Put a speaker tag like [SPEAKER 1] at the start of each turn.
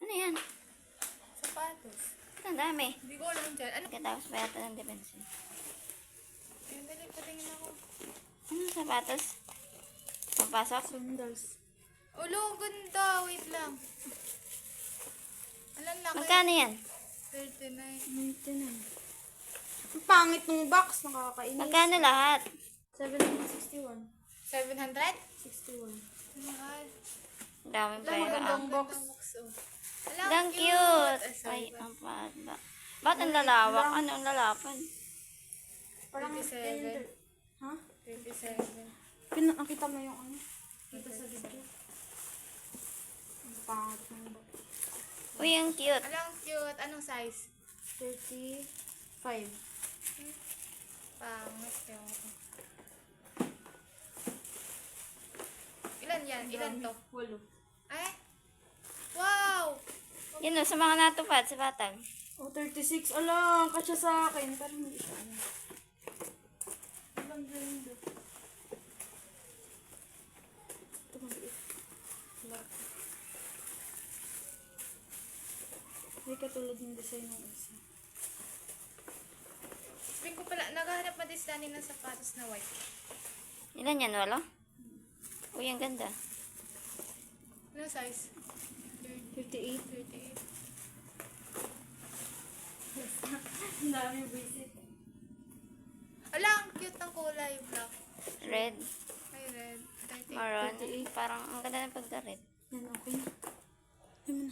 [SPEAKER 1] Ano yan?
[SPEAKER 2] Sapatos.
[SPEAKER 1] Ang dami.
[SPEAKER 2] Hindi ko alam dyan. Ano?
[SPEAKER 1] Katapos pa yata ng depensa.
[SPEAKER 2] Ayun, dali, patingin ako.
[SPEAKER 1] Ano sapatos? Papasok?
[SPEAKER 2] Sandals. Ulo, ganda. Wait lang. Alam laki.
[SPEAKER 1] Magkano yan?
[SPEAKER 2] 39.
[SPEAKER 3] Ang pangit ng box, nakakainis.
[SPEAKER 1] Magkano lahat?
[SPEAKER 3] 761.
[SPEAKER 2] 700?
[SPEAKER 3] 61.
[SPEAKER 2] Mahal.
[SPEAKER 1] Ang daming
[SPEAKER 3] Alam,
[SPEAKER 1] pera.
[SPEAKER 3] magandang box.
[SPEAKER 2] Alam,
[SPEAKER 1] Ang cute.
[SPEAKER 2] Ay,
[SPEAKER 1] Ay, ang pala. Ba't ang lalawak? Ano ang lalapan?
[SPEAKER 3] Parang
[SPEAKER 2] 27.
[SPEAKER 3] Ha?
[SPEAKER 2] 37.
[SPEAKER 3] Nakita mo yung ano? Kita sa video. Ang pangit ng box.
[SPEAKER 1] Uy, ang cute.
[SPEAKER 2] Alam, cute. Anong size?
[SPEAKER 3] 35.
[SPEAKER 2] Pangit yun. Ilan yan? Ilan to?
[SPEAKER 3] 8.
[SPEAKER 2] Ay? Wow!
[SPEAKER 1] Yan o, sa mga natupad, sa batag.
[SPEAKER 3] Oh, 36. Alam, kasya sa akin. Pero hindi siya ano. Alam, ganda. Ito maliit. Wala. Hindi katulad yung design ng isa.
[SPEAKER 2] Sabi ko pala, naghahanap pa din Dani ng sapatos na white.
[SPEAKER 1] Ilan yan, wala? Uy, ang ganda.
[SPEAKER 2] Ano size?
[SPEAKER 3] 58.
[SPEAKER 2] 38.
[SPEAKER 3] Ang dami visit.
[SPEAKER 2] Ala, ang cute ng kulay. Black.
[SPEAKER 1] Red,
[SPEAKER 2] Ay, red. 38.
[SPEAKER 1] maroon. Parang ang ganda ng pagka-red.
[SPEAKER 3] Yan, okay na. Ayun na.